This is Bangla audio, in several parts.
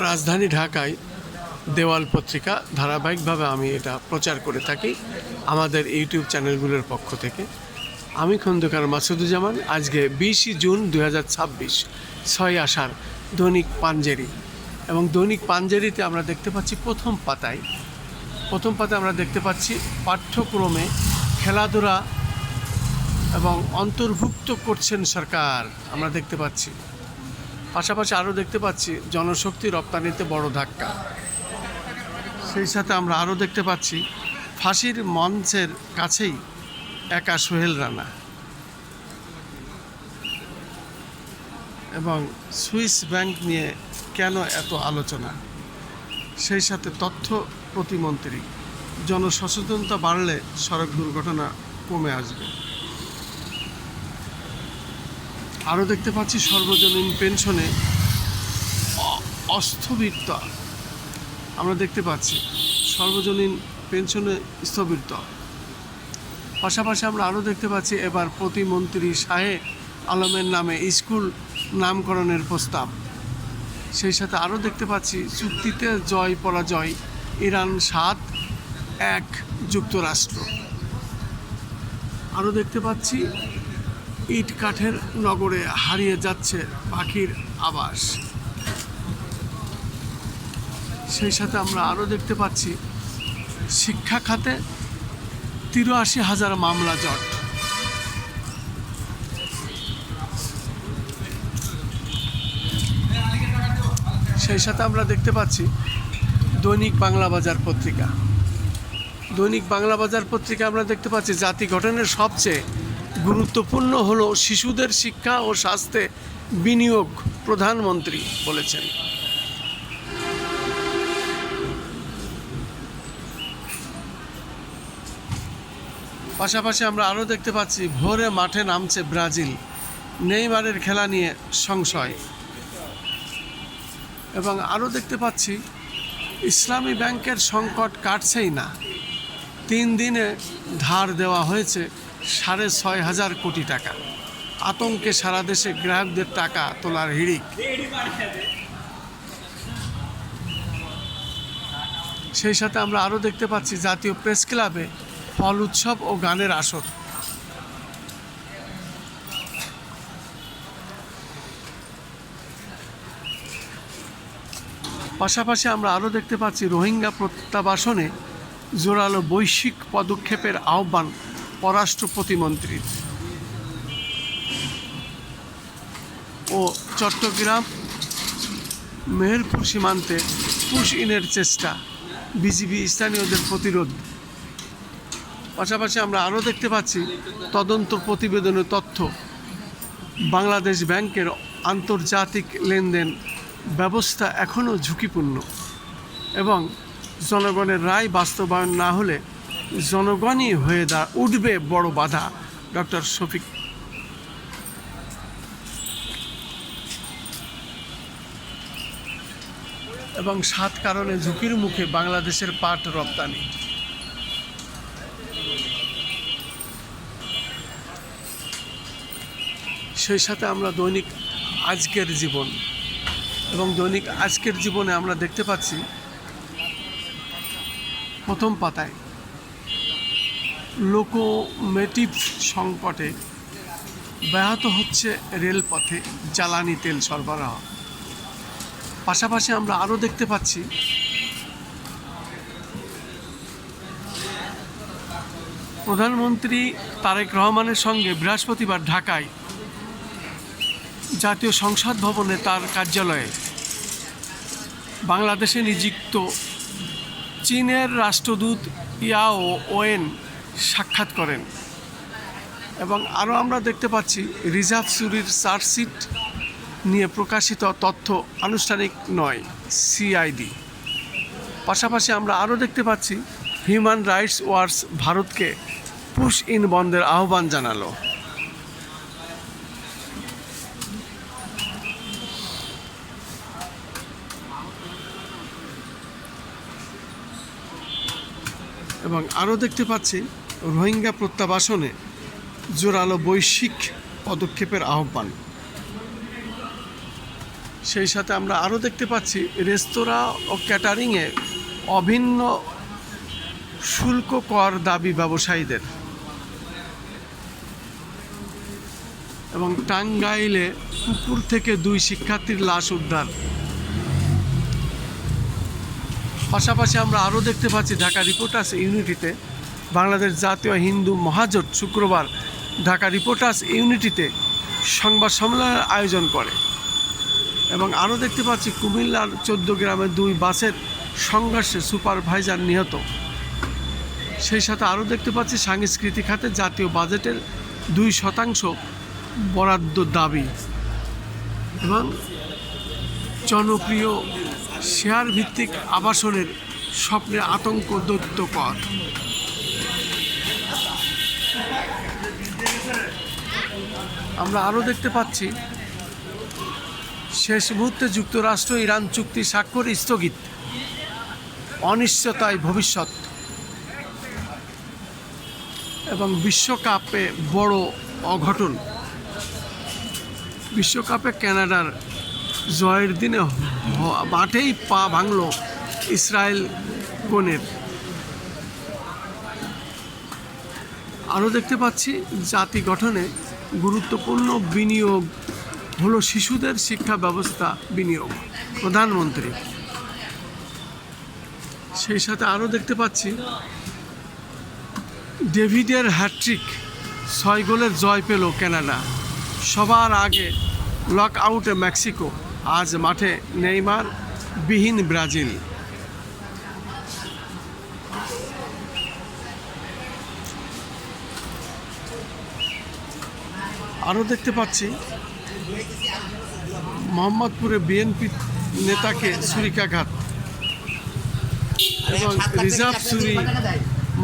রাজধানী ঢাকায় দেওয়াল পত্রিকা ধারাবাহিকভাবে আমি এটা প্রচার করে থাকি আমাদের ইউটিউব চ্যানেলগুলোর পক্ষ থেকে। আমি খন্দকার মাসুদুজ্জামান। আজকে 20 জুন 2026, 6 আষাঢ়, দৈনিক পাঞ্জেরি। এবং দৈনিক পাঞ্জেরিতে আমরা দেখতে পাচ্ছি প্রথম পাতায় আমরা দেখতে পাচ্ছি পাঠ্যক্রমে খেলাধুলা এবং অন্তর্ভুক্ত করছেন সরকার, আমরা দেখতে পাচ্ছি। পাশাপাশি আরও দেখতে পাচ্ছি জনশক্তি রপ্তানিতে বড় ধাক্কা। সেই সাথে আমরা আরও দেখতে পাচ্ছি ফাঁসির মঞ্চের কাছেই একা সোহেল রানা। এবং সুইস ব্যাংক নিয়ে কেন এত আলোচনা, সেই সাথে তথ্য প্রতিমন্ত্রী, জনসচেতনতা বাড়লে সড়ক দুর্ঘটনা কমে আসবে। আরও দেখতে পাচ্ছি সর্বজনীন পেনশনে অস্থবিরতা, আমরা দেখতে পাচ্ছি সর্বজনীন পেনশনে স্থবিরতা। পাশাপাশি আমরা আরও দেখতে পাচ্ছি এবার প্রতিমন্ত্রী শাহে আলমের নামে স্কুল নামকরণের প্রস্তাব। সেই সাথে আরও দেখতে পাচ্ছি চুক্তিতে জয় পরাজয়, ইরান 7-1 যুক্তরাষ্ট্র। আরও দেখতে পাচ্ছি ইট কাঠের নগরে হারিয়ে যাচ্ছে পাখির আবাস। সেই সাথে আমরা আরও দেখতে পাচ্ছি শিক্ষা খাতে 83,000 মামলা জট। সেই সাথে আমরা দেখতে পাচ্ছি দৈনিক বাংলা বাজার পত্রিকা। দৈনিক বাংলা বাজার পত্রিকা আমরা দেখতে পাচ্ছি জাতি গঠনের সবচেয়ে গুরুত্বপূর্ণ হলো শিশুদের শিক্ষা ও স্বাস্থ্যে বিনিয়োগ, প্রধানমন্ত্রী বলেছেন। পাশাপাশি আমরা আরও দেখতে পাচ্ছি ভোরে মাঠে নামছে ব্রাজিল, নেইমারের খেলা নিয়ে সংশয়। এবং আরও দেখতে পাচ্ছি ইসলামী ব্যাংকের সংকট কাটছেই না, 3 দিনে ধার দেওয়া হয়েছে 6,500 কোটি টাকা। আতঙ্কে সারা দেশে গ্রাহকদের টাকা তোলার হিড়িক। সেই সাথে আমরা আরও দেখতে পাচ্ছি জাতীয় প্রেস ক্লাবে ফল উৎসব ও গানের আসর। পাশাপাশি আমরা আরও দেখতে পাচ্ছি রোহিঙ্গা প্রত্যাবাসনে জোরালো বৈশ্বিক পদক্ষেপের আহ্বান পররাষ্ট্র প্রতিমন্ত্রীর। ও চট্টগ্রাম মেহেরপুর সীমান্তে পুশ ইনের চেষ্টা, বিজিবি স্থানীয়দের প্রতিরোধ। পাশাপাশি আমরা আরও দেখতে পাচ্ছি তদন্ত প্রতিবেদনের তথ্য, বাংলাদেশ ব্যাংকের আন্তর্জাতিক লেনদেন ব্যবস্থা এখনও ঝুঁকিপূর্ণ এবং জনগণের রায় বাস্তবায়ন না হলে জনগণই হয়ে উঠবে বড় বাধা, ডক্টর শফিক। এবং 7 কারণে ঝুঁকির মুখে বাংলাদেশের পাট রপ্তানি। সেই সাথে আমরা দৈনিক আজকের জীবন এবং দৈনিক আজকের জীবনে আমরা দেখতে পাচ্ছি প্রথম পাতায় লোকোমোটিভ সংকটে ব্যাহত হচ্ছে রেলপথে জ্বালানি তেল সরবরাহ। পাশাপাশি আমরা আরও দেখতে পাচ্ছি প্রধানমন্ত্রী তারেক রহমানের সঙ্গে বৃহস্পতিবার ঢাকায় জাতীয় সংসদ ভবনে তার কার্যালয়ে বাংলাদেশে নিযুক্ত চীনের রাষ্ট্রদূত ইয়াও ওয়েন সাক্ষাৎ করেন। এবং আরও আমরা দেখতে পাচ্ছি রিজার্ভ চুরির চার্জশিট নিয়ে প্রকাশিত তথ্য আনুষ্ঠানিক নয়, সিআইডি। পাশাপাশি আমরা আরও দেখতে পাচ্ছি হিউম্যান রাইটস ওয়াচ ভারতকে পুশ ইন বন্ধের আহ্বান জানালো। এবং আরও দেখতে পাচ্ছি রোহিঙ্গা প্রত্যাবাসনে জোরালো বৈশ্বিক পদক্ষেপের আহ্বান। সেই সাথে আমরা আরও দেখতে পাচ্ছি রেস্তোরাঁ ও ক্যাটারিংয়ে অভিন্ন শুল্ক কর দাবি ব্যবসায়ীদের। এবং টাঙ্গাইলে পুকুর থেকে 2 শিক্ষার্থীর লাশ উদ্ধার। পাশাপাশি আমরা আরও দেখতে পাচ্ছি ঢাকা রিপোর্টার্স ইউনিটিতে বাংলাদেশ জাতীয় হিন্দু মহাজোট শুক্রবার ঢাকা রিপোর্টার্স ইউনিটিতে সংবাদ সম্মেলনের আয়োজন করে। এবং আরও দেখতে পাচ্ছি কুমিল্লার 14 গ্রামে 2 বাসের সংঘর্ষে সুপারভাইজার নিহত। সেই সাথে আরও দেখতে পাচ্ছি সাংস্কৃতিক খাতে জাতীয় বাজেটের 2% বরাদ্দ দাবি। এবং জনপ্রিয় শেয়ার ভিত্তিক আবাসনের স্বপ্নে আতঙ্ক দৈত্যকর। আমরা আরও দেখতে পাচ্ছি শেষ মুহূর্তে যুক্তরাষ্ট্র ইরান চুক্তি স্বাক্ষর স্থগিত, অনিশ্চয়তায় ভবিষ্যৎ। এবং বিশ্বকাপে বড় অঘটন, বিশ্বকাপে কানাডার জয়ের দিনে মাঠেই পা ভাঙল ইসরায়েল গণের। আরও দেখতে পাচ্ছি জাতি গঠনে গুরুত্বপূর্ণ বিনিয়োগ হলো শিশুদের শিক্ষা ব্যবস্থা বিনিয়োগ, প্রধানমন্ত্রী। সেই সাথে আরও দেখতে পাচ্ছি ডেভিডের হ্যাট্রিক, 6 গোলের জয় পেল কানাডা। সবার আগে লক আউটে মেক্সিকো, আজ মাঠে নেইমার বিহীন ব্রাজিল। আরও দেখতে পাচ্ছি মোহাম্মদপুরে বিএনপি নেতাকে ছুরিকাঘাত। এবং রিজার্ভ চুরি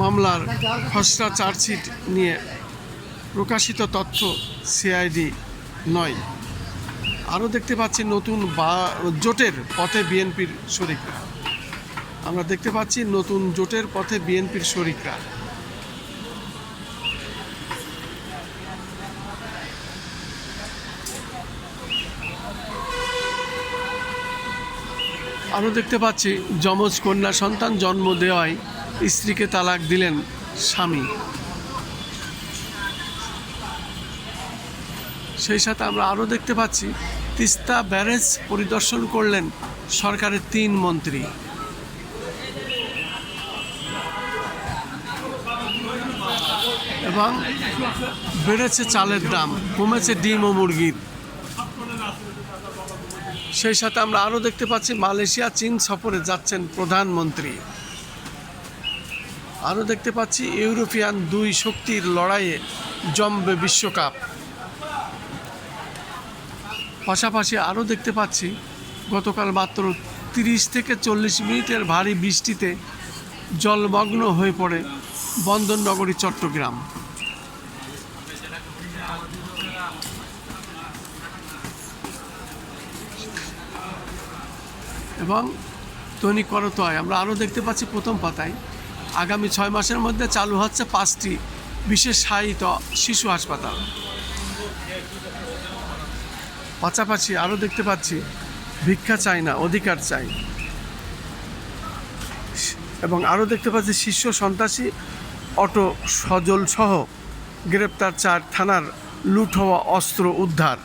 মামলার খসড়া চার্জশিট নিয়ে প্রকাশিত তথ্য সিআইডি নয়। আরও দেখতে পাচ্ছি নতুন জোটের পথে বিএনপির শরিকরা। আমরা দেখতে পাচ্ছি নতুন জোটের পথে বিএনপির শরিকরা। আরও দেখতে পাচ্ছি যমজ কন্যা সন্তান জন্ম দেওয়ায় স্ত্রীকে তালাক দিলেন স্বামী। সেই সাথে আমরা আরও দেখতে পাচ্ছি তিস্তা ব্যারেজ পরিদর্শন করলেন সরকারের 3 মন্ত্রী। এবং বেড়েছে চালের দাম, কমেছে ডিম ও মুরগির। সেই সাথে আমরা আরও দেখতে পাচ্ছি মালয়েশিয়া চীন সফরে যাচ্ছেন প্রধানমন্ত্রী। আরও দেখতে পাচ্ছি ইউরোপিয়ান 2 শক্তির লড়াইয়ে জমবে বিশ্বকাপ। পাশাপাশি আরও দেখতে পাচ্ছি গতকাল মাত্র 30 থেকে 40 মিনিটের ভারী বৃষ্টিতে জলমগ্ন হয়ে পড়ে বন্দরনগরী চট্টগ্রাম। এবং দৈনিক করতোয়ায় আমরা আরও দেখতে পাচ্ছি প্রথম পাতায় আগামী 6 মাসের মধ্যে চালু হচ্ছে 5টি বিশেষ শায়িত শিশু হাসপাতাল। পাশাপাশি আরও দেখতে পাচ্ছি ভিক্ষা চাই না, অধিকার চাই। এবং আরও দেখতে পাচ্ছি শীর্ষ সন্ত্রাসী অটো সজল সহ গ্রেপ্তার 4, থানার লুট হওয়া অস্ত্র উদ্ধার।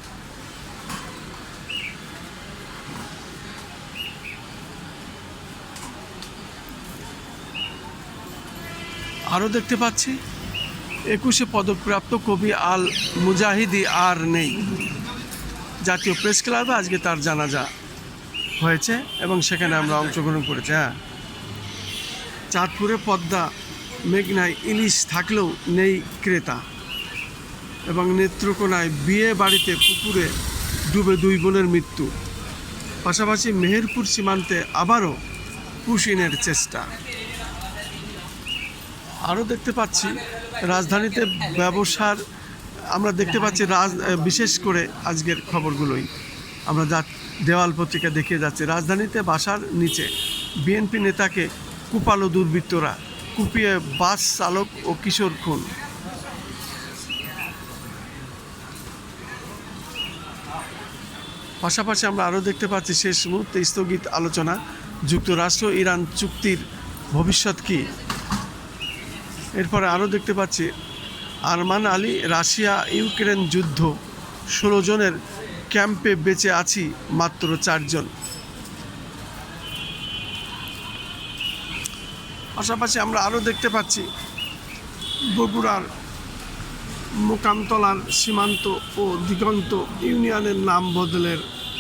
আরও দেখতে পাচ্ছি 21 পদকপ্রাপ্ত কবি আল মুজাহিদি আর নেই। জাতীয় প্রেস ক্লাবে আজকে তার জানাজা হয়েছে এবং সেখানে আমরা অংশগ্রহণ করেছি। চাঁদপুরে পদ্মা মেঘনায় ইলিশ থাকলেও নেই ক্রেতা। এবং নেত্রকোনায় বিয়ে বাড়িতে পুকুরে ডুবে 2 বোনের মৃত্যু। পাশাপাশি মেহেরপুর সীমান্তে আবারও পুশিনের চেষ্টা। আরও দেখতে পাচ্ছি রাজধানীতে ব্যবসার, আমরা দেখতে পাচ্ছি বিশেষ করে আজকের খবরগুলোই আমরা দেওয়াল পত্রিকা দেখিয়ে যাচ্ছি। রাজধানীতে বাসার নিচে বিএনপি নেতাকে কুপালো দুর্বৃত্তরা, কুপিয়ে বাস চালক ও কিশোর খুন। পাশাপাশি আমরা আরও দেখতে পাচ্ছি শেষ মুহূর্তে স্থগিত আলোচনা, যুক্তরাষ্ট্র ইরান চুক্তির ভবিষ্যৎ কী। এরপরে আরও দেখতে পাচ্ছি আরমান আলী, রাশিয়া ইউক্রেন যুদ্ধ, 16 জনের ক্যাম্পে বেঁচে আছি মাত্র 4 জন। পাশাপাশি আমরা আরও দেখতে পাচ্ছি বগুড়ার মোকামতলার সীমান্ত ও দিগন্ত ইউনিয়নের নাম বদলের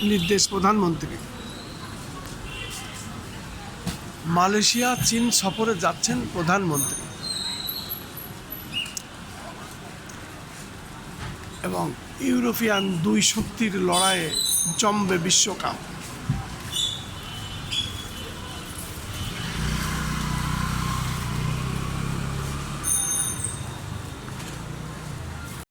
নির্দেশ প্রধানমন্ত্রী। মালয়েশিয়া চীন সফরে যাচ্ছেন প্রধানমন্ত্রী এবং ইউরোপিয়ান দুই শক্তির লড়াইয়ে জমবে বিশ্বকাপ।